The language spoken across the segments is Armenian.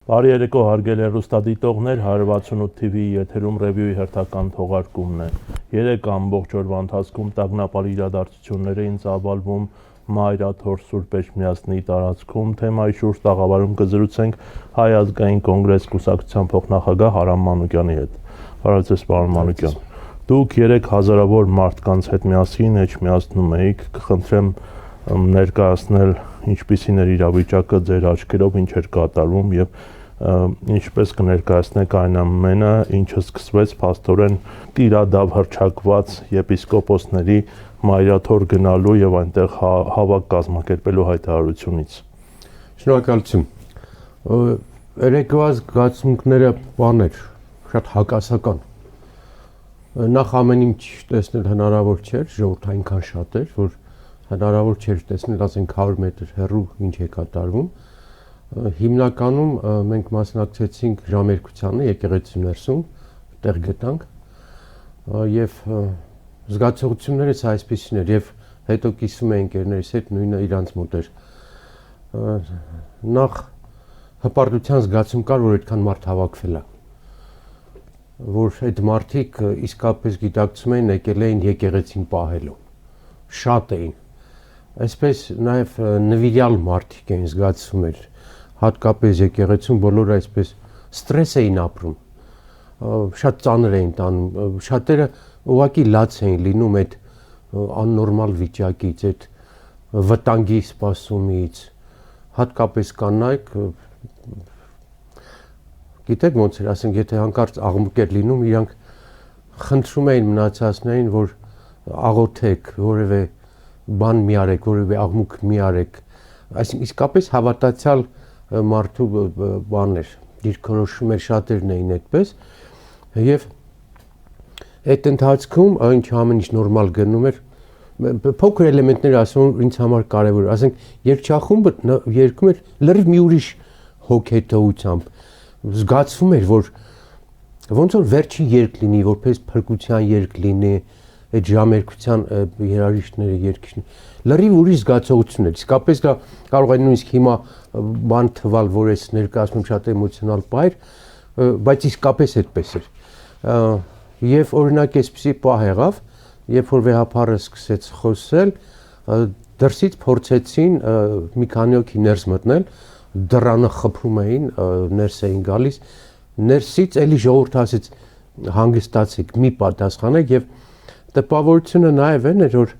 Բարի երեկո հարգելի հեռուստադիտողներ, 168 TV-ի եթերում ռևյուի հերթական թողարկումն է։ 3 ամբողջ օրվա ընթացքում տագնապալի իրադարձություններ էին ծավալվում Մայրաթոր Սուրբ Էջմիածնի տարածքում։ Թեմայի շուրջ տաղավարում կզրուցենք Հայ ազգային կոնգրես կուսակցության փոխնախագահ Հարամ Մանուկյանի հետ։ Բարև պարոն Մանուկյան։ Դուք 3 հազարավոր մարդկանց հետ միասին Էջմիածնում եք, կխնդրեմ ներկայացնել ինչպիսին էր իրավիճակը ձեր աչքերով, ինչ էր կատարվում եւ ինչպես կներկայացնեք այն ամենը, ինչը սկսվեց փաստորեն տիրադավ հռչակված եպիսկոպոսների Մայրաթոր գնալու եւ այնտեղ հավաք կազմակերպելու հայտարարությունից։ Շնորհակալություն։ Երեկվա զգացմունքները բաներ, շատ հակասական։ Նախ ամեն ինչ տեսնել հնարավոր չէր, ժողովուրդ այնքան շատ էր, որ հնարավոր չէր տեսնել, ասենք 100 մետր հեռու ինչ է կատարվում։ Հիմնականում մենք մասնակցեցինք ժամերկությանը եկեղեցու ներսում, տեղ գտանք եւ զգացողություններս այսպիսին էր եւ հետո կիսում էինք ընկերներիս հետ նույնը իրանց մոտ էր։ Նախ հպարտության զգացում կար, որ այդքան մարդ հավաքվել է, որ այդ մարդիկ իսկապես գիտակցում էին եկել էին եկեղեցին պահելու, շատ էին, այսպես նաեւ նվիրյալ մարդիկ էին զգացում էր, հատկապես եկեղեցում բոլորը այսպես ստրես էին ապրում, շատ ծանր էին տանում, շատերը ուղղակի լաց էին լինում այդ աննորմալ վիճակից, այդ վտանգի սպասումից, հատկապես կանայք, գիտեք ոնց էր, ասենք եթե հանկարծ աղմուկ էր լինում, իրանք խնդրում էին մնացածներին, որ աղոթեք, որևէ բան մի արեք, որևէ աղմուկ մի արեք, այսինքն իսկապես հավատացյալ մարդու բաներ, դիրքորոշումներ շատերն էին այդպես եւ այդ ընթացքում ինչ ամեն ինչ նորմալ գնում էր փոքր էլեմենտներ ասում ինձ համար կարեւոր ասենք երգչախումբը երգում էր լրիվ մի ուրիշ հոգեթողությամբ զգացվում էր որ ոնց որ վերջին երգ լինի որպես փրկության երգ լինի այդ ժամերկության երաժիշտները երգիչները լրիվ ուրիշ զգացողություն էր իսկապես դա կարող է նույնիսկ հիմա բան թվալ որ ես ներկայացնում շատ էմոցիոնալ բայր բայց իսկապես այդպես էր եւ օրինակ այսպեսի պահ եղավ երբ որ վեհապարը սկսեց խոսել դրսից փորձեցին մի քանի հոգի ներս մտնել դռանը խփում էին ներս էին գալիս ներսից էլի ժողովուրդ ասեց հանգստացեք մի պատասխանեք եւ տպավորությունը նաեւ այն էր որ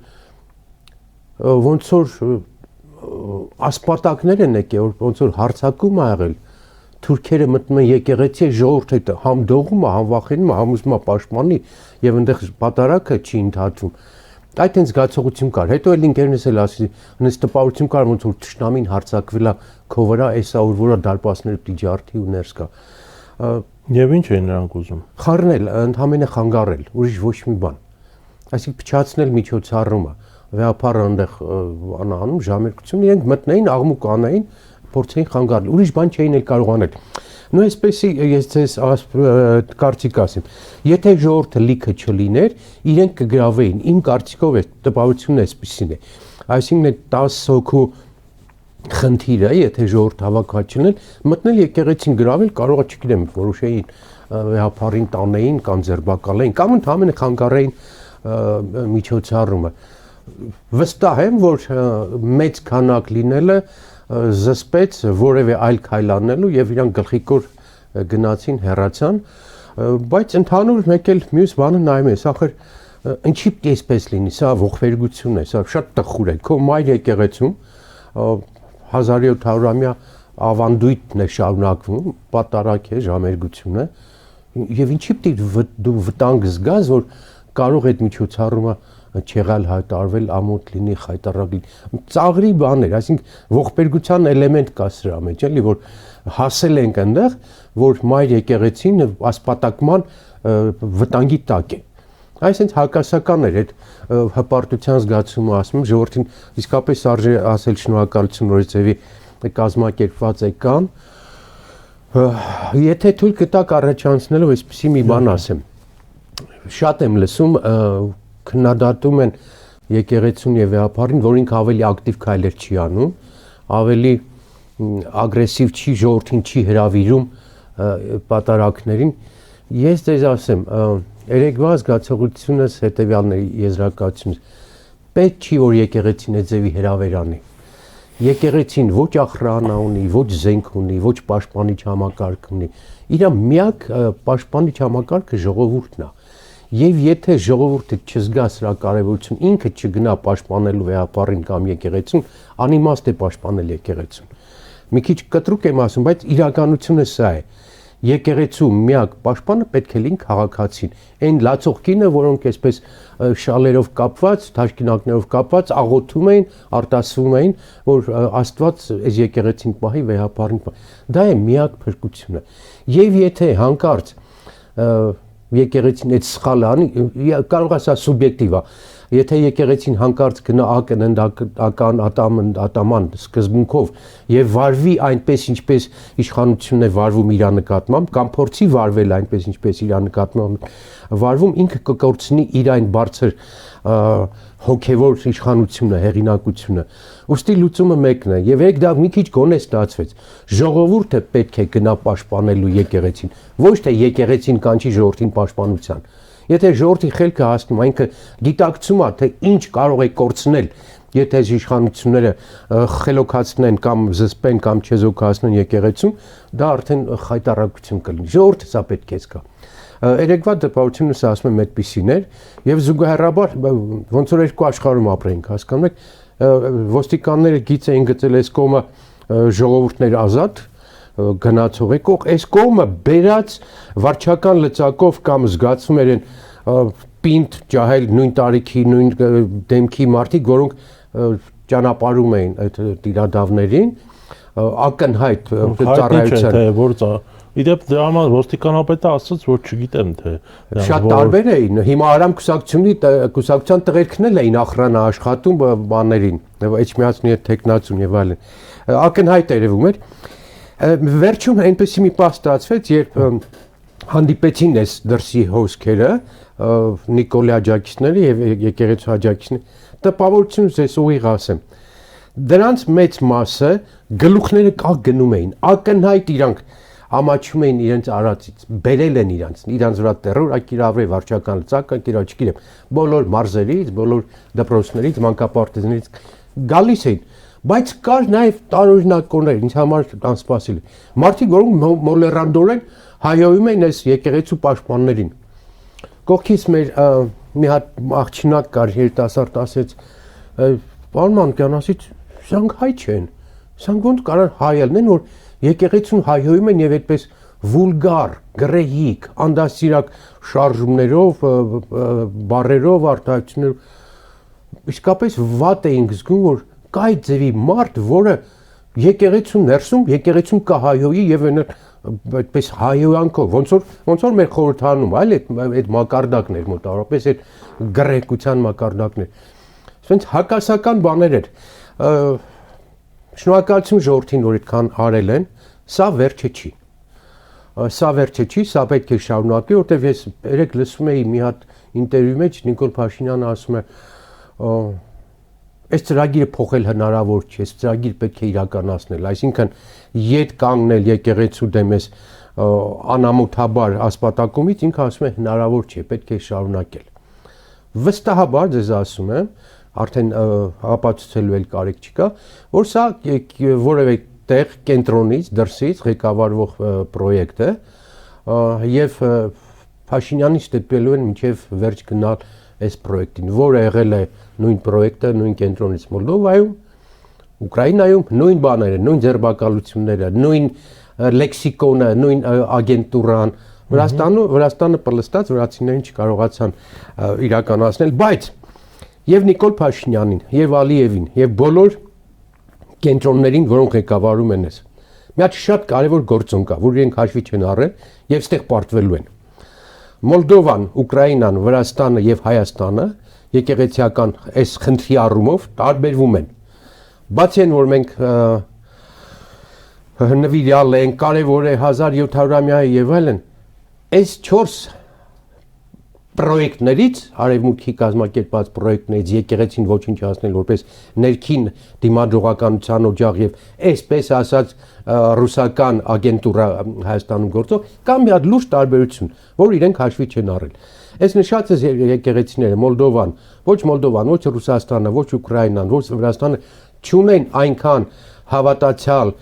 ոնց որ ասպատակներ են եկել ոնց որ հարցակում ա եղել թուրքերը մտնում են եկեղեցի ժողովուրդը համ դողում է համ վախենում է համ ուզում է պաշտպանի եւ այնտեղ պատարակը չի ընդհատվում այդ այն զգացողություն կար հետո էլ ինքերնս էլ ասի նույնիսկ տպավորություն կար ոնց որ ճշնամին հարցակվել է քո վրա էսա որ որը դարպասները պիտի ջարդի ու ներս գա եւ ինչ էին նրանք ուզում խառնել ընդհանրապես խանգարել ուրիշ ոչ մի բան այսինքն փչացնել միջոցառումը վեհապարը այնտեղ անում ժամերկություն իրենք մտնեին աղմուկ անային փորձեին խանգարել ուրիշ բան չէին էլ կարող անել նույն այսպեսի ես ձեզ կարծիք ասեմ եթե ժողովուրդը լիքը չլիներ իրենք կգրավեին իմ կարծիքով է տպավորությունն այսպեսին է այսինքն այդ 10 հոգու խնդիրը եթե ժողովուրդ հավաքված չլիներ մտնել եկեղեցին գրավել կարող է չգիտեմ որոշեին վեհապարին տանեին կամ ձերբակալեին կամ ընդհանրապես խանգարեին միջոցառումը վստահ եմ որ մեծ քանակ լինելը զսպեց որևէ այլ քայլ անելու եւ իրանք գլխիկոր գնացին հեռացան բայց ընդհանուր մեկ էլ մյուս բանը նայում ես ախր ինչի՞ պիտի այսպես լինի սա ողբերգություն է սա շատ տխուր է քո մայր եկեղեցում 1700-ամյա ավանդույթն է շարունակվում պատարակ է ժամերգությունը եւ ինչի՞ պիտի դու վտանգ զգաս որ կարող է այդ միջոցառումը չեղալ հայտարարվել ամոթ լինի խայտարակ լինի ծաղրի բաներ այսինքն ողբերգության էլեմենտ կա սրա մեջ էլի որ հասել ենք այնտեղ որ մայր եկեղեցին ասպատակման վտանգի տակ է այսինքն հակասական էր այդ հպարտության զգացումը ասում ժողովրդին իսկապես արժե ասել շնորհակալություն որ ձևի կազմակերպված եկան եթե թույլ կտակ առաջանցնելով այսպեսի մի բան ասեմ շատ եմ լսում քննադատում են եկեղեցուն եւ վեհապարին, որ ինքը ավելի ակտիվ քայլեր չի անում, ավելի ագրեսիվ չի, ժողովրդին չի հրավիրում պատարակներին։ Ես ձեզ ասեմ, երեկվա զգացողությունս հետևյալն է եզրակացությունս։ Պետք չի որ եկեղեցին այդ ձևի հրավեր անի։ Եկեղեցին ոչ ախրանա ունի, ոչ զենք ունի, ոչ պաշտպանիչ համակարգ ունի։ Իր միակ պաշտպանիչ համակարգը ժողովուրդն է։ Եվ եթե ժողովուրդը չզգա սրա կարևորություն, ինքը չգնա պաշտպանելու վեհապարին կամ եկեղեցուն, անիմաստ է պաշտպանել եկեղեցուն։ Մի քիչ կտրուկ եմ ասում, բայց իրականությունը սա է։ Եկեղեցու միակ պաշտպանը պետք է լինի քաղաքացին։ Այն լացող կինը, որոնք այսպես շալերով կապված, թաշկինակներով կապված աղոթում էին, արտասվում էին, որ Աստված այս եկեղեցին պահի, վեհապարին պահի։ Դա է միակ փրկությունը։ Եվ եթե հանկարծ եկեղեցին այդ սխալը անի, կարող է սա սուբյեկտիվ է։ Եթե եկեղեցին հանկարծ գնա ակննդական ատաման սկզբունքով եւ վարվի այնպես ինչպես իշխանությունն է վարվում իր նկատմամբ կամ փորձի վարվել այնպես ինչպես իր նկատմամբ վարվում, ինքը կկորցնի իր այն բարձր հոգեվոր իշխանությունը, հեղինակությունը։ Ոստի լուծումը մեկն է եւ եք դա մի քիչ գոնե ստացվեց։ Ժողովուրդը պետք է գնա պաշտպանելու եկեղեցին, ոչ թե եկեղեցին կանչի ժողովրդին պաշտպանության։ Եթե ժողովրդի խելքը հասնում, այնքը գիտակցում է, թե ինչ կարող է կորցնել, եթե իշխանությունները խելոքացնեն կամ զսպեն կամ չեզոքացնեն եկեղեցուն, դա արդեն խայտարակություն կլինի։ Ժողովուրդը սա պետք է զգա։ Երեկվա դպրոցությունս ասում եմ այդպիսին էր եւ զուգահեռաբար ոնց որ երկու աշխարհում ապրենք, հասկանում եք, ոստիկանները գիծ էին գծել այս կողմը ժողովուրդներ ազատ գնացող եկող, այս կողմը բերած վարչական լծակով կամ զգացում էր են պինդ ջահել նույն տարիքի, նույն դեմքի մարդիկ, որոնք ճանապարհում էին այդ տիրադավներին, ակնհայտ ծառայության։ Իդեպ դրա համար ոստիկանապետը ասաց, որ չգիտեմ թե շատ տարբեր էին։ Հիմա Արամ կուսակցության տղերքն էլ էին ախրանա աշխատում բաներին, Էջմիածնի հետ տեխնացուն եւ այլն։ Ակնհայտ երևում էր։ Վերջում այնպեսի մի պահ ստացվեց, երբ հանդիպեցին այս դրսի հոսքերը, Նիկոլի աջակիցները եւ եկեղեցու աջակիցները, տպավորություն ձեզ ուղիղ ասեմ։ Դրանց մեծ մասը գլուխները կաղ գնում էին, ակնհայտ իրանք ամաչում էին իրենց արածից, բերել են իրանց վրա տերոր ակիրավրե վարչական լծակը, չգիտեմ, բոլոր մարզերից, բոլոր դպրոցներից, մանկապարտեզներից գալիս էին, բայց կար նաև տարօրինակորներ, ինձ համար անսպասելի։ Մարդիկ, որոնք մոլեռանդորեն հայհոյում էին այս եկեղեցու պաշտպաններին։ Կողքից մեր մի հատ աղջնակ կար, երիտասարդ ասեց, պարոն Մանուկյան, ասից, սրանք հայ չեն, սրանք ոնց կարան հայ ելնեն, որ եկեղեցուն հայհոյում են եւ այդպես վուլգար, գրեհիկ, անդասիրակ շարժումներով, բառերով, արտահայտություններով իսկապես վատ էինք զգում, որ կա այդ ձևի մարդ, որը եկեղեցու ներսում, եկեղեցուն կհայհոյի եւ այդպես հայհոյանքով, ոնց որ մեր խորհրդանում, այլ այդ մակարդակներ մոտավորապես այդ գրեհկության մակարդակներ։ Սենց հակասական բաներ էր։ Շնորհակալություն ժողովրդին, որ այդքան արել են, սա վերջը չի։ Սա վերջը չի, սա պետք է շարունակվի, որտեղ ես երեք լսում էի մի հատ ինտերվյու մեջ Նիկոլ Փաշինյանը ասում է, այս ծրագիրը փոխել հնարավոր չի, այս ծրագիրը պետք է իրականացնել, այսինքն ետ կանգնել եկեղեցու դեմ այս անամոթաբար ասպատակումից, ինքը ասում է հնարավոր չի, պետք է շարունակել։ Վստահաբար ձեզ ասում եմ, արդեն ապացուցելու էլ կարիք չկա, որ սա որևէ տեղ կենտրոնից, դրսից ղեկավարվող պրոյեկտ է եւ Փաշինյանի ստեպելու են մինչեւ վերջ գնալ այս պրոյեկտին, որը եղել է նույն պրոյեկտը, նույն կենտրոնից Մոլդովայում, Ուկրաինայում, նույն բաները, նույն ձերբակալությունները, նույն լեքսիկոնը, նույն ագենտուրան, Վրաստանը պլստած, վրացիներին չկարողացան իրականացնել, բայց եւ Նիկոլ Փաշինյանին, եւ Ալիևին, եւ բոլոր կենտրոններին, որոնք ղեկավարում են ես։ Մի հատ շատ կարևոր գործոն կա, որ իրենք հաշվի չեն առել եւ ստեղ պարտվելու են։ Մոլդովան, Ուկրաինան, Վրաստանը եւ Հայաստանը եկեղեցիական այս խնդրի առումով տարբերվում են։ Բացի այն, որ մենք նվիրյալ ենք, կարևոր է 1700-ամյա եւ այլն, այս 4 պրոյեկտներից, արևմուտքի կազմակերպած պրոյեկտներից եկեղեցին ոչնչացնել որպես ներքին դիմադրողականության օջախ եւ այսպես ասած ռուսական ագենտուրա Հայաստանում գործող, կամ մի հատ լուրջ տարբերություն, որ իրենք հաշվի չեն առել։ Այս նշած եկեղեցիները Մոլդովան, ոչ Ռուսաստանը, ոչ Ուկրաինան, ոչ Վրաստանը չունեն այնքան հավատացյալ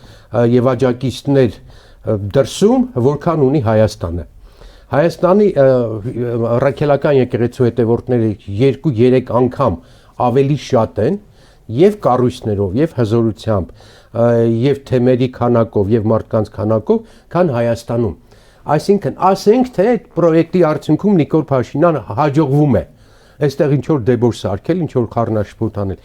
եւ աջակիցներ դրսում, որքան ունի Հայաստանը։ Հայաստանի ռաքելական եկեղեցու հետևորդները 2-3 անգամ ավելի շատ են եւ կառույցներով, եւ հզորությամբ, եւ թեմերի քանակով, եւ մարդկանց քանակով, քան Հայաստանում։ Այսինքն, ասենք թե այդ պրոյեկտի արդյունքում Նիկոլ Փաշինյանը հաջողվում է այստեղ ինչ որ դեբոր սարքել, ինչ որ խառնաշփոթ անել։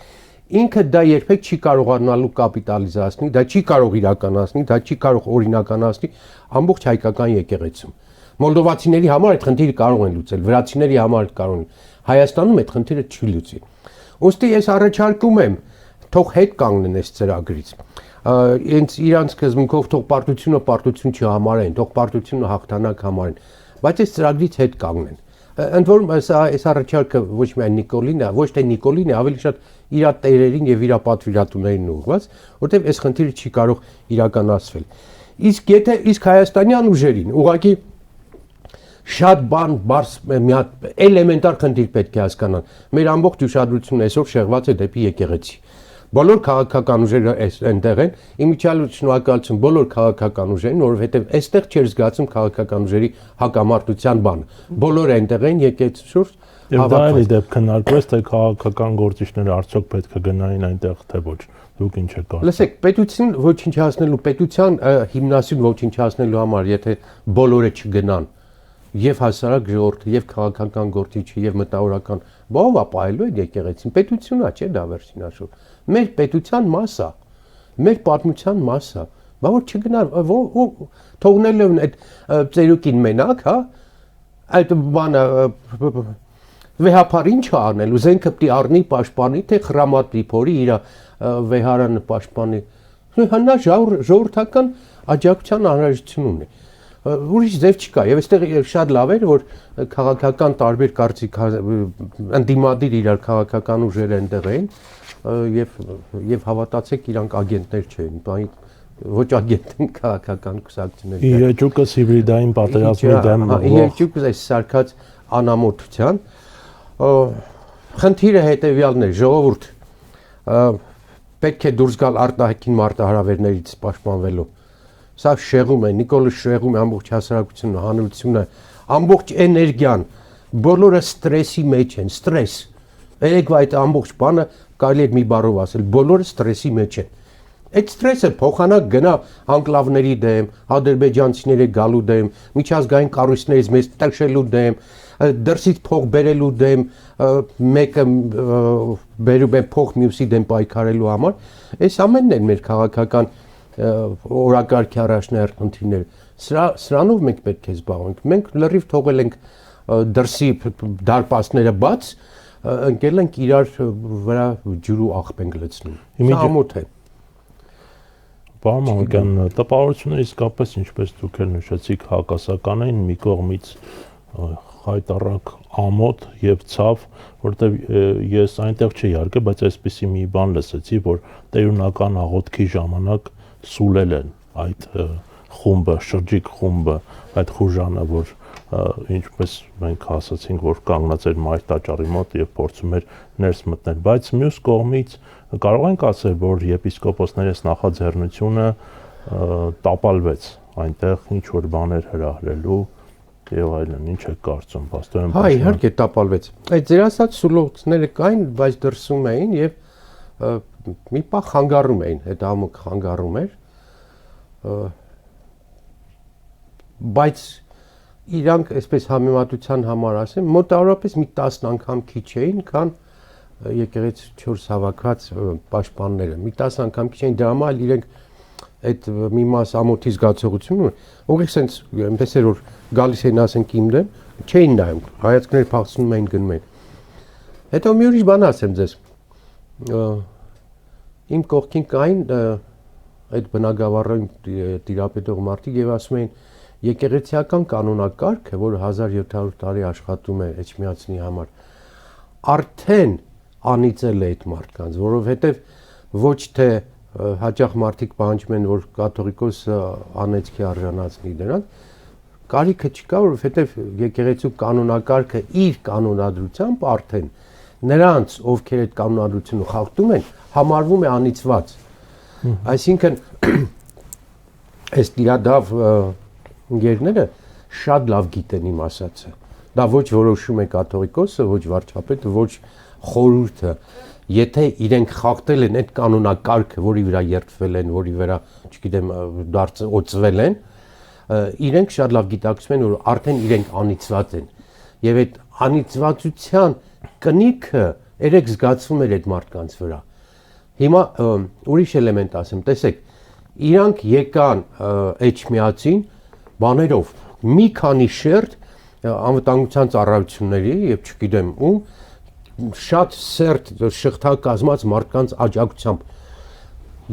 Ինքը դա երբեք չի կարողանալու կապիտալիզացնել, դա չի կարող իրականացնել, դա չի կարող օրինականացնել ամբողջ հայկական եկեղեցում։ Մոլդովացիների համար այդ խնդիրը կարող են լուծել, վրացիների համար կարող են։ Հայաստանում այդ խնդիրը չի լուծի։ Ոստի ես առաջարկում եմ թող հետ կանգնեն այս ծրագրից։ Ինձ իրանց սկզբունքով թող պարտություն չհամարեն, թող պարտությունը հաղթանակ համարեն, բայց այս ծրագրից հետ կանգնեն։ Ընդ որում այս առաջարկը ոչ միայն Նիկոլին է, ոչ թե Նիկոլին է, ավելի շատ իր տերերին եւ իր պատվիրատուներին ուղղված, որտեղ այս խնդիրը չի կարող իրականացվել։ Իսկ հայաստանյան ուժերին ուղղակի շատ բան բարս մի հատ էլեմենտար խնդիր պետք է հասկանան։ Մեր ամբողջ ուշադրությունը այսօր շեղված է դեպի եկեղեցի։ Բոլոր քաղաքական ուժերը այնտեղ են, իմիջիալ շնորհակալություն բոլոր քաղաքական ուժերին, որովհետև այստեղ չէր զգացում քաղաքական ուժերի հակամարտության բանը։ Բոլորը այնտեղ են եկեղեցու շուրջ։ Եվ դա էլի դեպք քննարկվեց, թե քաղաքական գործիչները արդյոք պետք է գնային այնտեղ, թե ոչ։ Դուք ինչ եք կարծում։ Լսեք, պետություն ոչնչացնելու, պետության հիմնասյուն ոչնչացնելու համար, եթե բոլորը չգնան, եւ հասարակ ժողովուրդը, եւ քաղաքական գործիչը, եւ մտավորական, ով է պահելու այդ եկեղեցին։ Պետությունն է, չէ՞ դա վերջին հաշվով։ Մեր պետության մաս է, մեր պատմության մաս է։ Բա որ չգնար, թողնել են այդ ծերուկին մենակ, հա, այդ բանը վեհապար ինչ է անել, զենքը պիտի առնի, պաշտպանի, թե խրամատի փորի իր վեհարանը պաշտպանի։ Հնա ժողովրդական աջակցության անհրաժեշտություն ունի։ Ուրիշ ձև չկա, եւ այստեղ շատ լավ էր, որ քաղաքական տարբեր կարծիք ընդդիմադիր իրար քաղաքական ուժերը այնտեղ էին եւ հավատացեք իրանք ագենտներ չէին, ոչ ագենտ են քաղաքական կուսակցություններ։ Իհեճուկս հիբրիդային պատերազմի դեմ իհեճուկս այս սարկած անամոթության խնդիրը հետեւյալն է, ժողովուրդ պետք է դուրս գալ արտահայտին մարտահրավերներից պաշտպանվելու։ Սա շեղում է, Նիկոլը շեղում է ամբողջ հասարակությունը, հանրությունը, ամբողջ էներգիան, բոլորը ստրեսի մեջ են, ստրես։ Երեկվա այդ ամբողջ բանը կարելի է մի բառով ասել, բոլորը ստրեսի մեջ են։ Այդ ստրեսը փոխանակ գնա անկլավների դեմ, ադրբեջանցիների գալու դեմ, միջազգային կառույցներից մեզ տշելու դեմ, դրսից փող բերելու դեմ, մեկը բերում է փող մյուսի դեմ պայքարելու համար։ Այս ամենն է մեր քաղաքական օրակարգի առաջնահերթ խնդիրները։ Սրանով մենք պետք է զբաղվենք։ Մենք լրիվ թողել ենք դրսի դարպասները բաց, ընկել ենք իրար վրա ջուրու աղբ ենք լցնում։ Սա ամոթ է։ Պարոն Մանուկյան, տպավորությունները իսկապես ինչպես դուք էլ նշեցիք, հակասական են, մի կողմից խայտառակ ամոթ եւ ցավ, որտեղ ես այնտեղ չի իհարկե, բայց այսպեսի մի բան լսեցի, որ տերունական աղոթքի ժամանակ սուլել են այդ խումբը, շրջիկ խումբը, այդ խուժանը, որ ինչպես մենք ասացինք, որ կանգնած էր մայր տաճարի մոտ եւ փորձում էր ներս մտնել, բայց մյուս կողմից կարող ենք ասել, որ եպիսկոպոսների նախաձեռնությունը տապալվեց այնտեղ ինչ որ բաներ հրահրելու եւ այլն, ինչ եք կարծում, Պաստորեն։ Հա, իհարկե տապալվեց։ Այդ ձեր ասած սուլոցները կային, բայց դրսում էին եւ մի պահ խանգարում էին, այդ ամոք խանգարում էր, բայց իրանք այսպես համեմատության համար ասեմ, մոտավորապես մի 10 անգամ քիչ էին, քան եկեղեցու 4 հավաքված պաշտպանները, մի 10 անգամ քիչ էին, դրա համար իրենք այդ մի մաս ամոթի զգացողությունը, ուղիղ sense այնպես էր որ գալիս էին ասենք իմ դեմ, չէին նայում, հայացքները փախցնում էին գնում էին։ Հետո մի ուրիշ բան ասեմ ձեզ։ Իմ կողքին կային այդ բնակավարի տիրապետող մարդիկ եւ ասում էին եկեղեցիական կանոնակարգը, որը 1700 տարի աշխատում է Էջմիածնի համար, արդեն անիծել է այդ մարդկանց, որովհետև ոչ թե հաճախ մարդիկ պահանջում են, որ կաթողիկոսը անեծքի արժանացնի դրանց, կարիքը չկա, որովհետև եկեղեցու կանոնակարգը իր կանոնադրությամբ արդեն նրանց, ովքեր այդ կանոնադրությունը խախտում են, համարվում է անիծված։ Այսինքն այս տիրադավ ընկերները շատ լավ գիտեն իմ ասածը։ Դա ոչ որոշում է կաթողիկոսը, ոչ վարչապետը, ոչ խորհուրդը, եթե իրենք խախտել են այդ կանոնակարգը, որի վրա երդվել են, որի վրա, չգիտեմ, օծվել են, իրենք շատ լավ գիտակցում են, որ արդեն իրենք անիծված են։ Եվ այդ անիծվածության կնիքը երեք զգացվում էր այդ մարդկանց վրա։ Հիմա ուրիշ էլեմենտ ասեմ, տեսեք, իրանք եկան Էջմիածին բաներով, մի քանի շերտ անվտանգության ծառայությունների եւ չգիտեմ ում շատ սերտ շղթակազմած մարդկանց աջակցությամբ,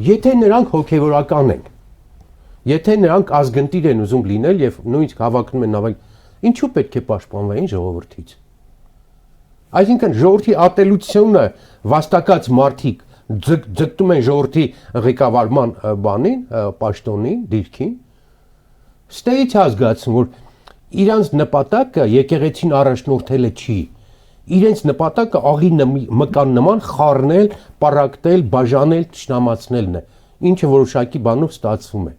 եթե նրանք հոգեվորական են, եթե նրանք ազգընտիր են ուզում լինել եւ նույնիսկ հավակնում են նավակ, ինչու պետք է պաշտպանվային ժողովրդից։ Այսինքն ժողովրդի ատելությունը վաստակած մարդիկ ձգտում են ժողովրդի ղեկավարման բանին, պաշտոնին, դիրքին, ստեից հասկացում, որ իրանց նպատակը եկեղեցին առաջնորդելը չի, իրենց նպատակը աղի մկան նման խառնել, պարակտել, բաժանել, թշնամացնելն է, ինչը որոշակի բանով ստացվում է։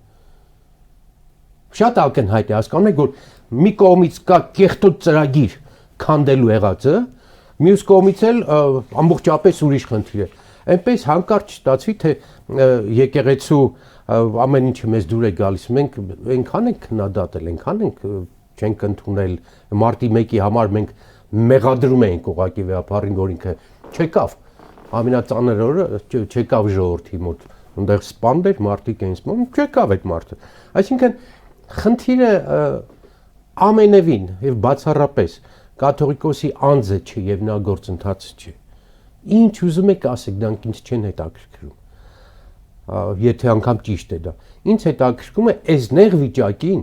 Շատ ակնհայտ է, հասկանում եք, որ մի կողմից կա կեղտոտ ծրագիր քանդելու եղածը, մյուս կողմից էլ ամբողջապես ուրիշ խնդիր է։ Այնպես հանկարծ չստացվի, թե եկեղեցու ամեն ինչը մեզ դուր է գալիս, մենք այնքան ենք քննադատել, այնքան ենք չենք ընդունել, մարտի 1-ի համար մենք մեղադրում էինք ուղղակի վեհապարին, որ ինքը չեկավ, ամենածանր օրը չեկավ ժողովրդի մոտ, այնտեղ սպանդ էր, մարդիկ էին սպանում, չեկավ այդ մարդը։ Այսինքն խնդիրը ամենևին եւ բացառապես կաթողիկոսի անձը չէ եւ նա գործընթացը չէ։ Ինչ ուզում եք ասեք, դրանք ինձ չեն հետաքրքրում։ Եթե անգամ ճիշտ է դա։ Ինձ հետաքրքրում է այս նեղ վիճակին,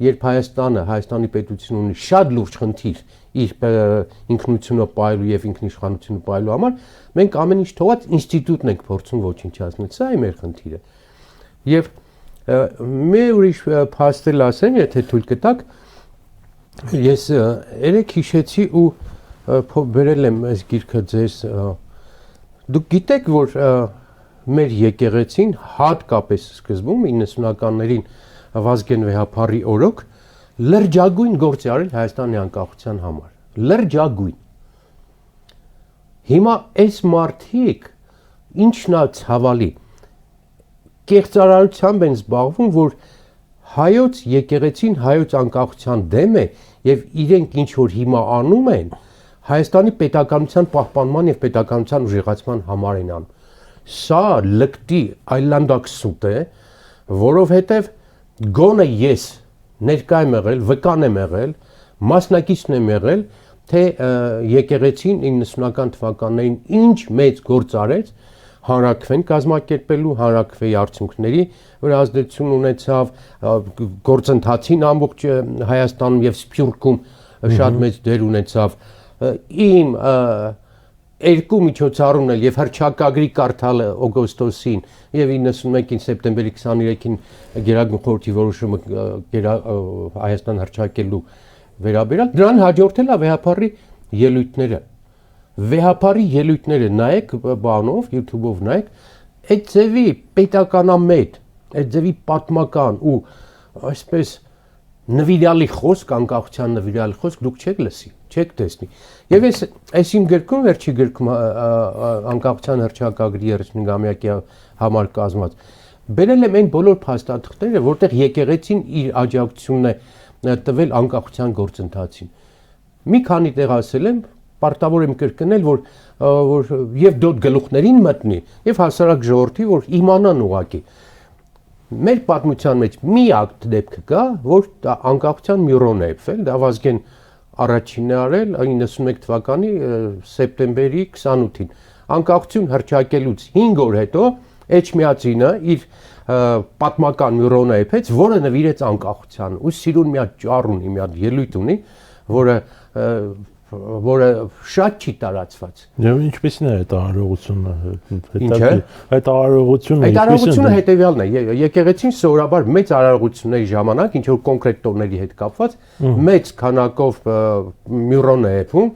երբ Հայաստանի պետությունը ունի շատ լուրջ խնդիր իր ինքնությունը պահելու եւ ինքնիշխանությունը պահելու համար, մենք ամեն ինչ թողած ինստիտուտն ենք փորձում ոչնչացնել։ Սա է մեր խնդիրը։ Եվ մի ուրիշ փաստել ասեմ, եթե թույլ կտաք, ես երեք հիշեցի ու բերել եմ այս գիրքը ձեզ, դուք գիտեք, որ մեր եկեղեցին հատկապես սկզբում 90-ականներին Վազգեն Վեհապարի օրոք լրջագույն գործ է արել Հայաստանի անկախության համար, լրջագույն։ Հիմա այս մարդիկ ինչն է ցավալի, կեղծարարությամբ են զբաղվում, որ հայոց եկեղեցին հայոց անկախության դեմ է եւ իրենք ինչ որ հիմա անում են, Հայաստանի պետականության պահպանման եւ պետականության ուժեղացման համար են անում։ Սա լկտի այլանդակ սուտ է, որովհետեւ գոնե ես ներկա եմ եղել, վկան եմ եղել, մասնակիցն եմ եղել, թե եկեղեցին 90-ական թվականներին ինչ մեծ գործ արեց հանրաքվեն կազմակերպելու, հանրաքվեի արդյունքների վրա ազդեցություն ունեցավ, գործընթացին ամբողջ Հայաստանում եւ Սփյուռքում շատ մեծ դեր ունեցավ։ Իմ երկու միջոցառումն էլ եւ հռչակագրի կարդալը օգոստոսին եւ 91-ին սեպտեմբերի 23-ին Գերագույն խորհրդի որոշումը Հայաստան հռչակելու վերաբերյալ դրան հաջորդել է Վեհապարի ելույթները։ Վեհապարի ելույթները նայեք բանով, YouTube-ով նայեք, այդ ձևի պետականամետ, այդ ձևի պատմական ու այսպես նվիրալի խոսք, անկախության նվիրալի խոսք դուք չեք լսի, չեք տեսնի։ Եվ այս իմ գրքում, վերջի գրքում անկախության հռչակագրի 35-ամյակի համար կազմած, բերել եմ այն բոլոր փաստաթղթերը, որտեղ եկեղեցին իր աջակցությունն է տվել անկախության գործընթացին։ Մի քանի տեղ ասել եմ, պարտավոր եմ կրկնել, որ եւ դոտ գլուխներին մտնի եւ հասարակ ժողովրդի, որ իմանան ուղակի։ Մեր պատմության մեջ միակ դեպքը կա, որ անկախության մյուրոն է եպվել, դա Վազգեն առաջինն է արել 91 թվականի սեպտեմբերի 28-ին։ Անկախություն հռչակելուց 5 օր հետո Էջմիածինը իր պատմական Միրոնը էփեց, որը նվիրեց անկախությանը։ Ու սիրուն մի հատ ճառ ունի, մի հատ ելույթ ունի, որը շատ չի տարածված։ Եվ ինչպեսին է այդ արարողությունը։ Ինչը։ Այդ արարողությունը Այդ արարողությունը հետևյալն է։ Եկեղեցին սովորաբար մեծ արարողությունների ժամանակ, ինչ որ կոնկրետ տոների հետ կապված, մեծ քանակով Միրոն է էփում,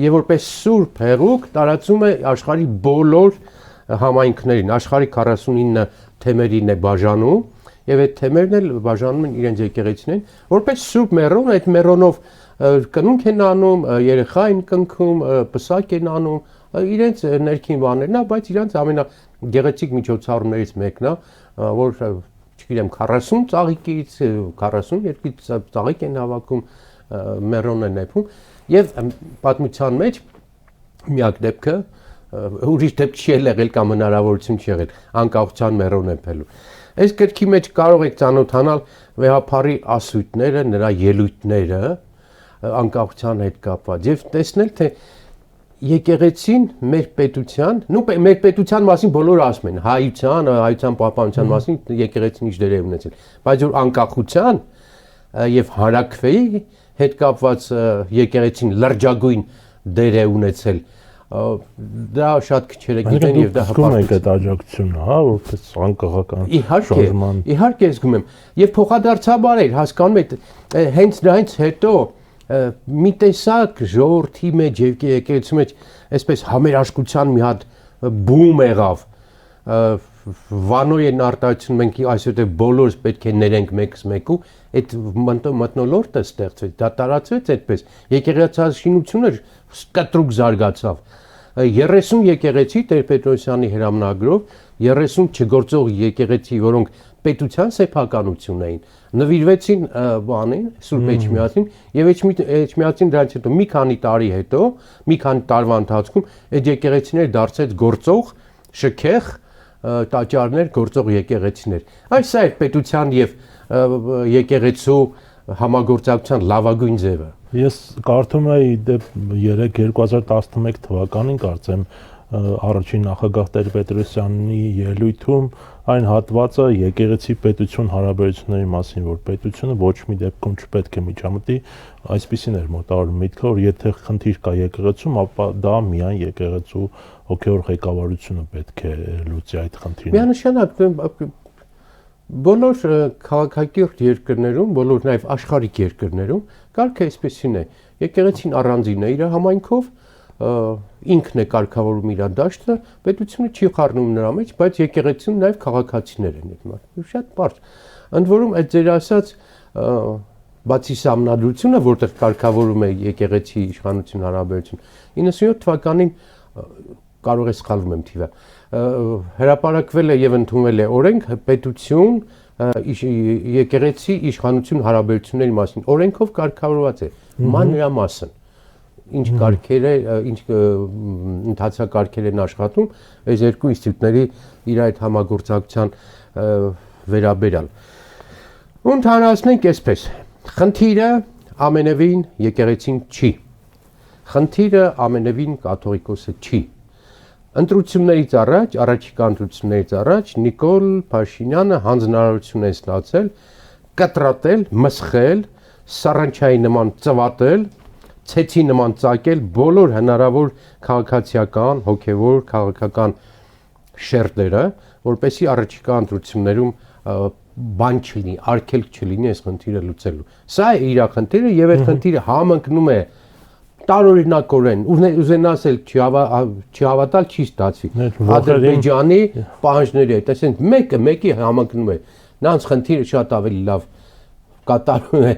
եւ որպես սուրբ հեղուկ տարածում է աշխարհի բոլոր համայնքներին, աշխարհի 49 թեմերին է բաժանում, եւ այդ թեմերն էլ բաժանում են իրենց եկեղեցիներին, որպես սուրբ մեռոն, այդ մեռոնով կնունք են անում, երեխա են կնքում, պսակ են անում, իրենց ներքին բաներն է, բայց իրենց ամենագեղեցիկ միջոցառումներից մեկն է, որ չգիտեմ 40 ծաղիկից 42 ծաղիկ են հավաքում, մեռոն են նեփում, եւ պատմության մեջ միակ դեպքը ուրիշ դեպք չի եղել կամ հնարավորություն չի եղել անկախության մեռոն նեփելու։ Այս գրքի մեջ կարող եք ծանոթանալ վեհապարի ասույթները, նրա ելույթները անկախության հետ կապված եւ տեսնել թե եկեղեցին մեր պետության, մեր պետության մասին բոլորը ասում են, հայության պահպանության մասին եկեղեցին ինչ դեր է ունեցել, բայց որ անկախության եւ հարակվեի հետ կապված եկեղեցին լրջագույն դեր է ունեցել, դա շատ քիչերը գիտեն եւ դա հպարտություն է այդ աջակցությունը, հա, որպես անկախական շարժման։ Իհարկե զգում եմ եւ փոխադարձաբար էր հասկանում եք հենց դրանից հետո մի տեսակ ժողովրդի մեջ եւ եկեղեցու մեջ այսպես համերաշխության մի հատ բում եղավ վանոյեն արտահայտություն մենք այսօր բոլորս պետք է ներենք մեկս մեկու այդ մթնոլորտը ստեղծվեց դա տարածվեց այդպես եկեղեցաշինությունը կտրուկ զարգացավ 30 եկեղեցի Տեր-Պետրոսյանի հրամանագրով 30 չգործող եկեղեցի որոնք պետության սեփականություն էին նվիրվեցին բանին Սուրբ Էջմիածին եւ Էջմիածին դրանից հետո մի քանի տարի հետո մի քանի տարվա ընթացքում այդ եկեղեցիները դարձած գործող շքեղ տաճարներ գործող եկեղեցիներ այս է պետության եւ եկեղեցու համագործակցության լավագույն ձևը Ես կարդում էի դեպ 2011 թվականին կարծեմ առաջին նախագահ Տեր-Պետրոսյանի ելույթում այն հատվածը եկեղեցի պետություն հարաբերությունների մասին, որ պետությունը ոչ մի դեպքում չպետք է միջամտի, այսպիսին էր մոտավոր միտքը, որ եթե խնդիր կա եկեղեցում, ապա դա միայն եկեղեցու հոգևոր ղեկավարությունը պետք է լուծի այդ խնդիրը։ Միանշանակ բոլոր քաղաքակիրթ երկրներում, բոլոր նաև աշխարհիկ երկրներում կարգը այսպեսին է։ Եկեղեցին առանձին է իր համայնքով, ինքն է կարգավորում իր դաշտը, պետությունը չի խառնում նրա մեջ, բայց եկեղեցին նաև քաղաքացիներ են այդ շատ բարձ։ Ընդ որում այդ ձեր ասած բացի սահմանադրությունը, որտեղ կարգավորում է եկեղեցի իշխանություն հարաբերություն, 97 թվականին կարող է սխալվում եմ թիվը, հրապարակվել է եւ ընդունվել է օրենք պետություն եկեղեցի իշխանություն հարաբերությունների մասին օրենքով կարգավորված է նրա մասը ինչ կարգեր է ինչ ընդհանրակարգեր են աշխատում այս երկու ինստիտուտների իր այդ համագործակցության վերաբերյալ ու ընդհանրացնենք այսպես խնդիրը ամենևին եկեղեցին չի խնդիրը ամենևին կաթողիկոսը չի Ընտրություններից առաջ, առաջիկա ընտրություններից առաջ Նիկոլ Փաշինյանը հանձնարարություն է ստացել կտրատել, մսխել, սառնչայի նման ծվատել, ցեցի նման ծակել բոլոր հնարավոր քաղաքացիական, հոգևոր, քաղաքական շերտերը, որպեսզի առաջիկա ընտրություններում բան չլինի, արգելք չլինի այս խնդիրը լուծելու։ Սա է իր խնդիրը եւ այդ խնդիրը համընկնում է տարօրինակորեն ուզեն ասել չհավատալ չի ստացվի Ադրբեջանի պահանջների հետ ասենք մեկը մեկի համընկնում է նրանց խնդիրը շատ ավելի լավ կատարում է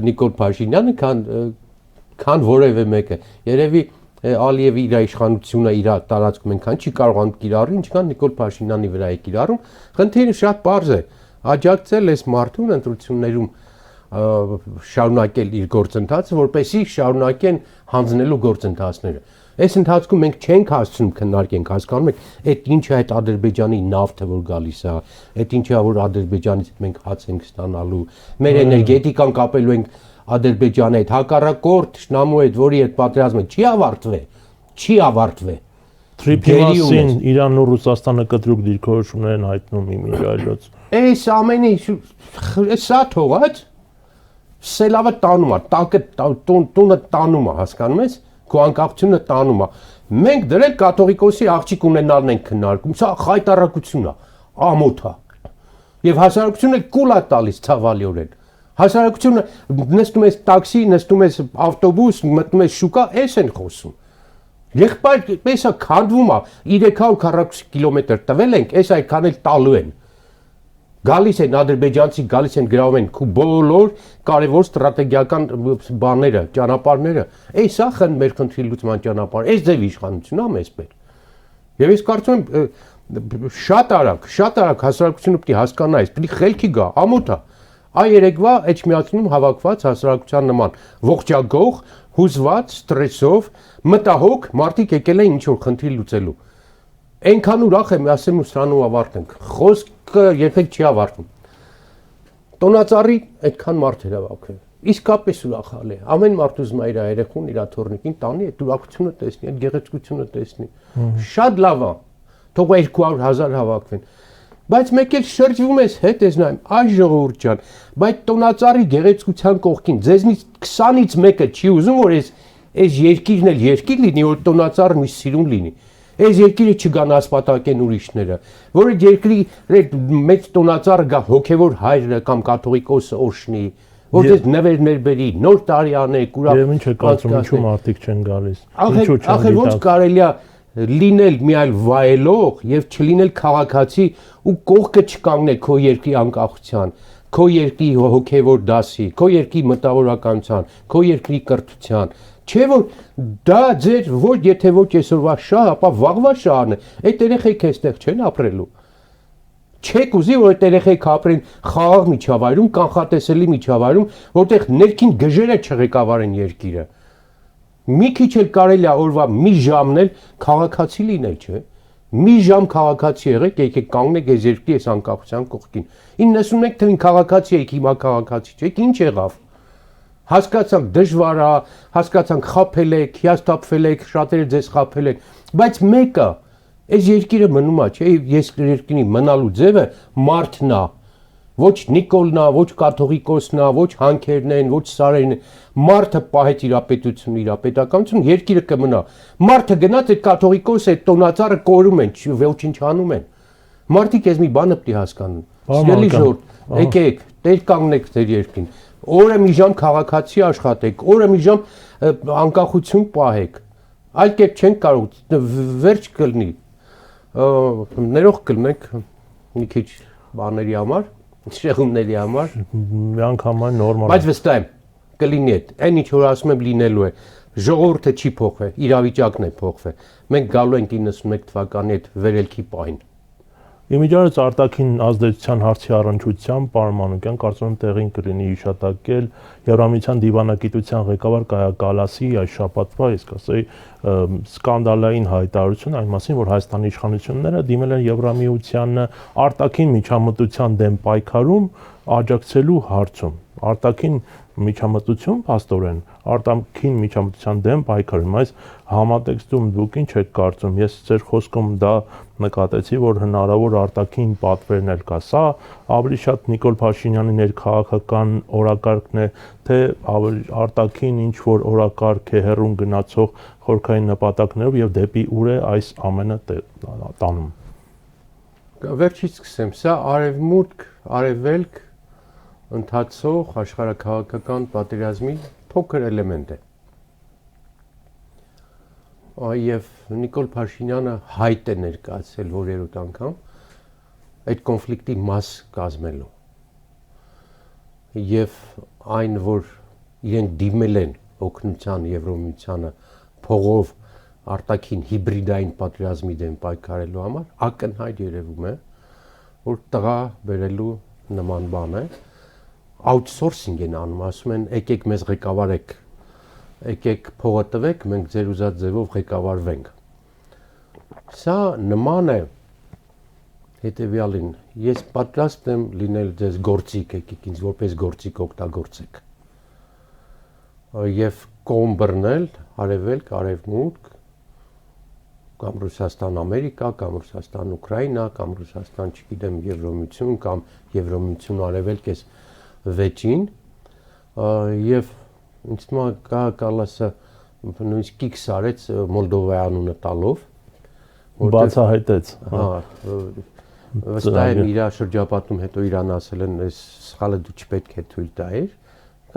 Նիկոլ Փաշինյանը քան որևէ մեկը երևի Ալիևի իր իշխանությունը իր տարածքում այնքան չի կարողանում կիրառել ինչքան Նիկոլ Փաշինյանի վրա է կիրառում խնդիրը շատ པարզ է աջակցել այս մարդուն ընտրություններում շարունակել իր գործընթացը, որպեսզի շարունակեն հանձնելու գործընթացները։ Այս ընթացքում մենք չենք հասցնում քննարկենք, հասկանում եք, այդ ինչ է այդ Ադրբեջանի նավթը, որ գալիս է, այդ ինչ է որ Ադրբեջանից մենք հաց ենք ստանալու, մեր էներգետիկան կապելու ենք Ադրբեջանի հետ, հակառակորդ թշնամու հետ, որի հետ պատերազմը չի ավարտվել։ Թրիփի մասին Իրանն ու Ռուսաստանը կտրուկ դիրքորոշումներ են հայտնում իմիջիայլոց Այս ամենի սա թողած սելավը տանում է, տակը տունը տանում է, հասկանում ես, քո անկախությունը տանում է։ Մենք դրել կաթողիկոսի աղջիկ ունենալն ենք քննարկում, սա խայտարակություն է, ամոթ է։ Եվ հասարակությունը կուլ է տալիս ցավալիորեն։ Հասարակությունը նստում ես տաքսի, նստում ես ավտոբուս, մտնում ես շուկա, էս են խոսում։ Եղբայր եսա քանդվում է 340 կիլոմետր տվել ենք, էս այդքան էլ տալու են։ Գալիս են ադրբեջանցի, գալիս են գրավում են քու բոլոր կարևոր ստրատեգիական բաները, ճանապարհները։ Էս է մեր խնդրի լուծման ճանապարհը, էս ձև իշխանությունն է մեզ պետք։ Եվ ես կարծում եմ շատ արագ հասարակությունը պետք է հասկանա այս, պետք է խելքի գա, ամոթ է։ Այ երեկվա Էջմիածնում հավաքված հասարակության նման ողջագող, հուզված, ստրեսով, մտահոգ մարդիկ եկել են ինչ-որ խնդրի լուծելու։ Այնքան ուրախ եմ, ասեմ ու սրանով ավարտենք։ Խոսքը երբեք չի ավարտվում։ Տոնածառի այդքան մարդ էր հավաքվել։ Իսկապես ուրախալ է։ Ամեն մարդ ուզում է իր երեխուն, իր թոռնիկին տանի, այդ ուրախությունը տեսնի, այդ գեղեցկությունը տեսնի։ Շատ լավ է։ Թող 200,000 հավաքվեն։ Բայց մեկ էլ շրջվում ես հետ ես նայում, այ ժողովուրդ ջան, բայց տոնածառի գեղեցկության կողքին ձեզնից 20-ից մեկը չի ուզում, որ այս երկիրն էլ երկիր լինի, որ տոնածառը մի սիրուն լինի։ Այս երկիրը չգան ասպատակեն ուրիշները, որ այդ երկրի մեծ տոնածառը գա հոգևոր հայրը կամ կաթողիկոսը օշնի, որ դες նվերներ բերի, նոր տարի անեք, ուրախ։ Եվ ինչ է կարծում, ինչու մարդիկ չեն գալիս։ Ախր ոնց կարելի է լինել մի այլ վայելող եւ չլինել քաղաքացի ու կողքը չկանգնել քո երկրի անկախության, քո երկրի հոգևոր դասի, քո երկրի մտավորականության, քո երկրի կրթության։ Չէ որ դա ձեր ոչ եթե ոչ այսօրվա շահ, ապա վաղվա շահն է։ Այդ երեխեք այստեղ չեն ապրելու։ Չեք ուզի որ այդ երեխեք ապրեն խաղաղ միջավայրում, կանխատեսելի միջավայրում, որտեղ ներքին գժերը չղեկավարեն երկիրը։ Մի քիչ էլ կարելի է օրվա մի ժամն էլ քաղաքացի լինել, չէ։ Մի ժամ քաղաքացի եղեք, եկեք կանգնեք այս երկրի այս անկախության կողքին։ 91 թվին քաղաքացի եք, հիմա քաղաքացի չեք, ինչ եղավ։ Հասկացանք դժվար է, հասկացանք խափել եք, հիասթափվել եք, շատերը ձեզ խափել են, բայց մեկը այս երկիրը մնում է, չէ, ես երկրի մնալու ձևը մարդն է, ոչ Նիկոլն է, ոչ կաթողիկոսն է, ոչ հանքերն են, ոչ սարերն են, մարդը պահեց իր պետությունը, իր պետականությունը, երկիրը կմնա։ Մարդը գնաց այդ կաթողիկոսը, այդ տոնածառը կորում են, ոչնչանում են։ Մարդիկ այս մի բանը պետք է հասկանան։ Սիրելի ժողովուրդ, եկեք, տեր կանգնեք ձեր երկրին։ Օրը մի ժամ քաղաքացի աշխատեք, օրը մի ժամ անկախություն պահեք։ Այլ կերպ չենք կարող, վերջ կլինի։ Ներող կլնեք մի քիչ բաների համար, շեղումների համար։ Միանգամայն նորմալ։ Բայց վստահ եմ, կլինի այդ, այն ինչ որ ասում եմ լինելու է։ Ժողովուրդը չի փոխվել, իրավիճակն է փոխվել։ Մենք գալու ենք 91 թվականի այդ վերելքի պահին։ Իմիջիայլոց արտաքին ազդեցության հարցի առնչությամբ պարոն Մանուկյան կարծում եմ տեղին կլինի հիշատակել Եվրամիության դիվանագիտության ղեկավար Կայա Կալասի այս շաբաթվա, իսկ ասեի, սկանդալային հայտարարություն այն մասին, որ Հայաստանի իշխանությունները դիմել են Եվրամիությանը արտաքին միջամտության դեմ պայքարում աջակցելու հարցում։ Արտաքին միջամտություն, փաստորեն, արտաքին միջամտության դեմ պայքարում, այս համատեքստում դուք ինչ եք կարծում, ես ձեր խոսքում դա նկատեցի, որ հնարավոր արտաքին պատվերն էլ կա, սա ավելի շատ Նիկոլ Փաշինյանի ներքաղաքական օրակարգն է, թե արտաքին ինչ որ օրակարգ է հեռուն գնացող խորքային նպատակներով եւ դեպի ուր է այս ամենը տանում։ Վերջից սկսեմ, սա արևմուտք, արևելք ընթացող աշխարհաքաղաքական պատերազմի փոքր էլեմենտ է։ Եվ Նիկոլ Փաշինյանը հայտ է ներկայացել որերորդ անգամ այդ կոնֆլիկտի մաս կազմելու։ Եվ այն, որ իրենք դիմել են օգնության Եվրոմիությանը փողով արտաքին հիբրիդային պատերազմի դեմ պայքարելու համար, ակնհայտ երևում է, որ տղա բերելու նման բան է։ Outsourcing են անում, ասում են եկեք մեզ ղեկավարեք, եկեք փողը տվեք, մենք ձեր ուզած ձևով ղեկավարվենք։ Սա նման է հետևյալին, ես պատրաստ եմ լինել ձեզ գործիք, եկեք ինձ որպես գործիք օգտագործեք։ Եվ կողմ բռնել, արևելք, արևմուտք, կամ Ռուսաստան-Ամերիկա, կամ Ռուսաստան-Ուկրաինա, կամ Ռուսաստան, չգիտեմ, Եվրոմիություն, կամ Եվրոմիություն արևելք էս վեճին, եւ ինձ թվում է Կալասը նույնիսկ կիքս արեց Մոլդովայի անունը տալով, բացահայտեց, վստահ եմ իր շրջապատում հետո իրան ասել են այս սխալը դու չպետք է թույլ տայր,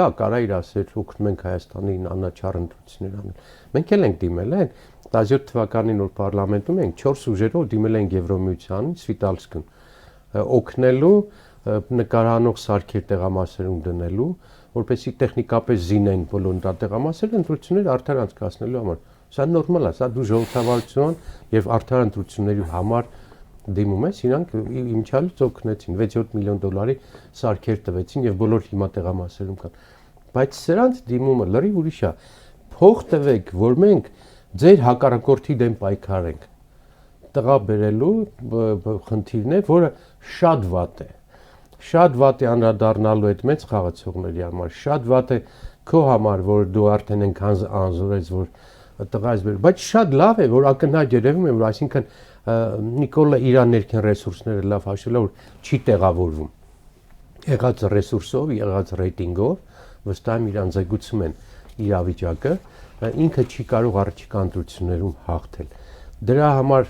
կարա իր ասել օգնում ենք Հայաստանին անաչառ ընտրություններ անել։ Մենք էլ ենք դիմել են 17 թվականին որ պարլամենտում ենք 4 ուժերով դիմել ենք Եվրոմիությանին, Սվիտալսկին, օգնելու նկարահանող սարքեր տեղամասերում դնելու, որպեսզի տեխնիկապես զինեն բոլոր տեղամասերը ընտրություններ արդար անցկացնելու համար։ Սա նորմալ է, սա դու ժողովրդավարություն եւ արդար ընտրությունների համար դիմում ես, իրանք իմիջիալից օգնեցին 6-7 միլիոն դոլարի սարքեր տվեցին եւ բոլոր հիմա տեղամասերում կան։ Բայց սրանց դիմումը լրիվ ուրիշ է։ Փող տվեք, որ մենք ձեր հակառակորդի դեմ պայքարենք։ Տղա բերելու խնդիրն է, որը շատ վատ է։ Շատ վատ է անդրադառնալու այդ մեծ խաղացողների համար, շատ վատ է քո համար, որ դու արդեն այնքան անզորես, որ տղայս բեր, բայց շատ լավ է, որ ակնհայտ երևում է, որ այսինքն Նիկոլը իր ներքին ռեսուրսները լավ հաշվելով չի տեղավորվում։ Եղած ռեսուրսով, եղած ռեյտինգով, վստահ եմ իրան զեկուցում են իրավիճակը, ինքը չի կարող առաջիկա ընտրություններում հաղթել։ Դրա համար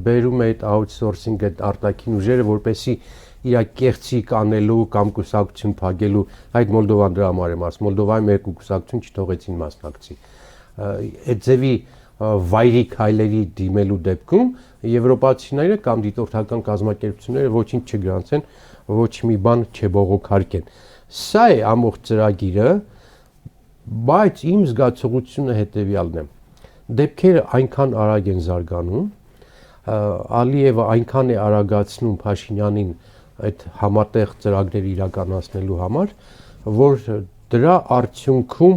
բերում է այդ outsourcing այդ արտաքին ուժերը, որպեսզի իր կեղծիկ անելու կամ կուսակցություն փակելու, այդ Մոլդովան դրա համար եմ ասում, Մոլդովայի մեր կուսակցություն չթողեցին մասնակցի։ Այդ ձևի վայրի քայլերի դիմելու դեպքում եվրոպացիները կամ դիտորդական կազմակերպությունները ոչինչ չգրանցեն, ոչ մի բան չբողոքարկեն։ Սա է ամբողջ ծրագիրը, բայց իմ զգացողությունը հետեւյալն է։ Դեպքերը այնքան արագ են զարգանում, Ալիևը այնքան է արագացնում Փաշինյանին այդ համատեղ ծրագրերը իրականացնելու համար, որ դրա արդյունքում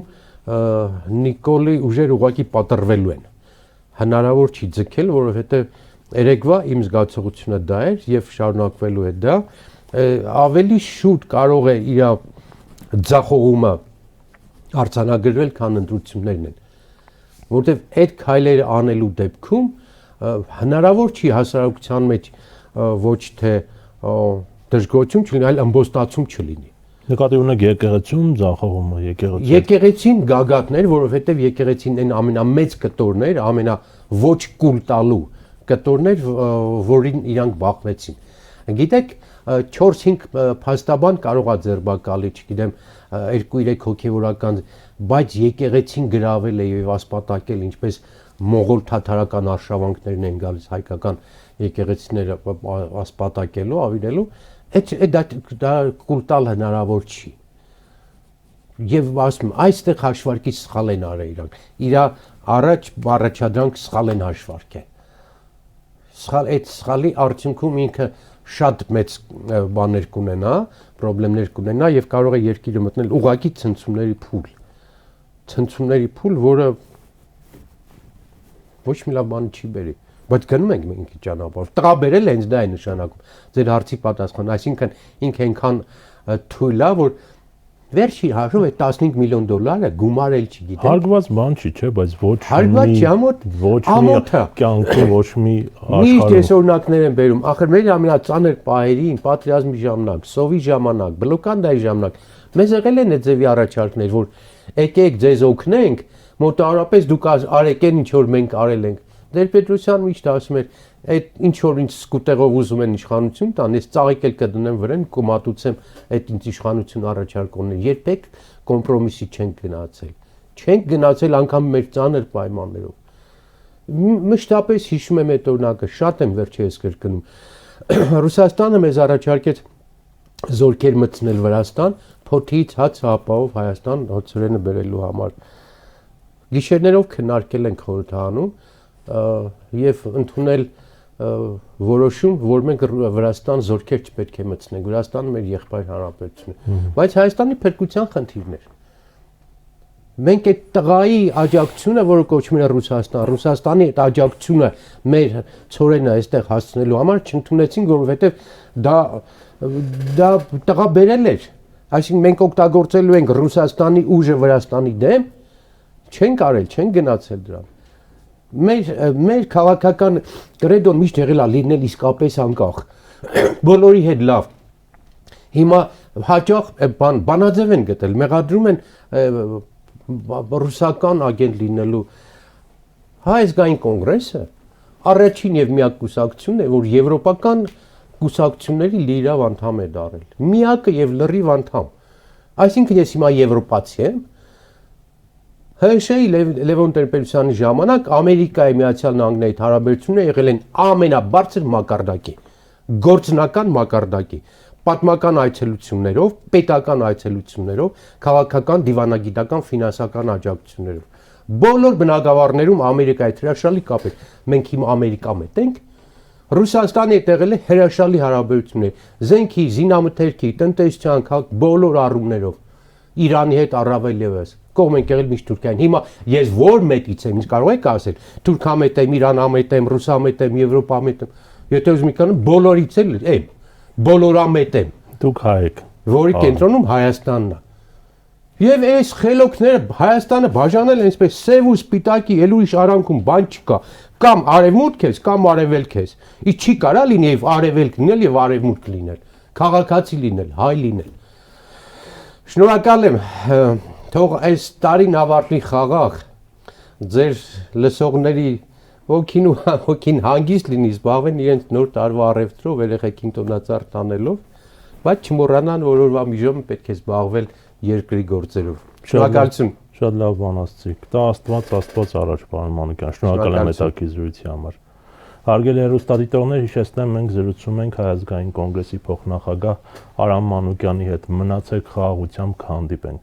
Նիկոլի ուժեր ուղղակի պատրվելու են։ Հնարավոր չի ձգել, որովհետև երեկվա իմ զգացողությունը դա էր եւ շարունակվելու է դա, ավելի շուտ կարող է իր ձախողումը արձանագրվել, քան ընտրություններն են։ Որտեւ այդ քայլերը անելու դեպքում հնարավոր չի հասարակության մեջ ոչ թե դժգոհություն չլինի, այլ ըմբոստացում չլինի։ Նկատի ունեք եկեղեցում ձախողումը, եկեղեցին գագաթներ, որովհետև եկեղեցին այն ամենամեծ կտորներ, ամենաոչ կուլ տալու կտորներ, որին իրանք բախվեցին։ Գիտեք, 4-5 փաստաբան կարող է ձերբակալի, չգիտեմ, 2-3 հոգևորական, բայց եկեղեցին գրավել է եւ ասպատակել, ինչպես մողոլ թաթարական արշավանքներն են գալիս հայկական եկեղեցիները ասպատակելու, ավիրելու, դա կուլտալ հնարավոր չի։ Եվ ասում, այստեղ հաշվարկից սխալ են արել իրանք։ Իրա առաջադրանք սխալ են հաշվարկել։ Այդ սխալի արդյունքում ինքը շատ մեծ բաներ կունենա, խնդիրներ կունենա եւ կարող է երկիրը մտնել ուղղակի ցնցումների փուլ։ Ցնցումների փուլ, որը ոչ մի լավ բան չի բերի։ Բայց գնում ենք մենք ճանապարհ։ Տղա բերել հենց դա է նշանակում։ Ձեր հարցի պատասխան, այսինքն ինքը այնքան թույլ է, որ վերջի հաշվով է 15 միլիոն դոլարը գումարել չգիտեմ։ Հարգված բան չի, չէ, բայց ոչ մի կյանքում ոչ մի աշխարհում։ Միշտ օրինակներ են բերում։ Ախր մեր ամենածանր պահերին, պատերազմի ժամանակ, սովի ժամանակ, բլոկադայի ժամանակ մեզ եղել են այդ ձևի առաջարկներ, որ եկեք ձեզ օգնենք, մոտավորապես դուք արեք այն ինչ որ մենք արել ենք։ Տեր-Պետրոսյան միշտ ասում էր, այդ ինչ որ ինձ սկուտեղով ուզում են իշխանություն տան, ես ծաղիկել կդնեմ վրան, կմատուցեմ այդ ինձ իշխանություն առաջարկողներ։ Երբեք կոմպրոմիսի չենք գնացել։ Չենք գնացել անգամ մեր ծանր պայմաններով։ Մշտապես հիշում եմ այդ օրինակը, շատ եմ վերջերս կրկնում։ Ռուսաստանը մեզ առաջարկեց զորքեր մտցնել Վրաստան, փոթից հաց ապահով Հայաստան հոցերենը բերելու համար։ Գիշերներով քննարկել ենք խորհրդարանում եւ ընդունել որոշում, որ մենք Վրաստան զորքեր չպետք է մտցնենք, Վրաստանը մեր եղբայր հանրապետությունն է, բայց Հայաստանի փրկության խնդիրներ։ Մենք այդ տղայի աջակցությունը, որը կոչվում է Ռուսաստանի այդ աջակցությունը մեր ծորենը այստեղ հասցնելու համար չընդունեցինք, որովհետեւ դա տղա բերել էր, այսինքն մենք օգտագործելու ենք Ռուսաստանի ուժը Վրաստանի դեմ, չենք արել, չենք գնացել դրան։ Մեր քաղաքական կրեդոն միշտ եղել է լինել իսկապես անկախ։ Բոլորի հետ լավ։ Հիմա հաճախ բանաձև են գտել, մեղադրում են ռուսական ագենտ լինելու։ Հայ ազգային կոնգրեսը առաջին եւ միակ կուսակցությունն է, որ եվրոպական կուսակցությունների լիիրավ անդամ է դարել։ Միակը եւ լրիվ անդամ։ Այսինքն ես հիմա եվրոպացի եմ։ ՀՇ-ի Լևոն Տեր-Պետրոսյանի ժամանակ Ամերիկայի Միացյալ Նահանգների հետ հարաբերությունները եղել են ամենաբարձր մակարդակի, գործնական մակարդակի, պատմական այցելություններով, պետական այցելություններով, քաղաքական, դիվանագիտական, ֆինանսական աջակցություններով։ Բոլոր բնակավարներում Ամերիկայի հրաշալի կապ է։ Մենք հիմա Ամերիկա մետ ենք։ Ռուսաստանի հետ եղել է հրաշալի հարաբերություններ, զենքի, զինամթերքի, տնտեսության, բոլոր առումներով։ Իրանի հետ առավել ևս։ Կողմ ենք եղել միշտ Թուրքիային։ Հիմա ես որ մետից եմ, ինձ կարող եք ասել, թուրքամետ եմ, իրանամետ եմ, ռուսամետ եմ, եվրոպամետ եմ։ Եթե ուզում եք անեմ, բոլորից էլ եմ, բոլորամետ եմ։ Դուք հայ եք։ Որի կենտրոնում Հայաստանն է։ Եվ այս խելոքները Հայաստանը բաժանել են այսպես սև ու սպիտակի, էլ ուրիշ արանքում բան չկա, կամ արևմուտք ես, կամ արևելք ես։ Իսկ չի կարա լինի եւ արևելք լինել եւ արևմուտք լինել, քաղաքացի լինել, հայ լինել։ Շնորհակալ եմ, թող այս տարին ավարտվի խաղաղ, ձեր լսողների հոգին հանգիստ լինի, զբաղվեն իրենց նոր տարվա առևտրով, երեխեքին տոնածառ տանելով, բայց չմոռանան, որ օրվա մի ժամ պետք է զբաղվել երկրի գործերով։ Շնորհակալություն։ Շատ լավ բան ասացիք։ Դա Աստված առաջ, պարոն Մանուկյան։ Շնորհակալ եմ հետաքրքրության համար։ Հարգելի հեռուստադիտողներ, հիշեցնեմ, մենք զրուցում ենք Հայ ազգային կոնգրեսի փոխնախագահ Արամ Մանուկյանի հետ։ Մնացեք խաղաղությամբ, կհանդիպենք։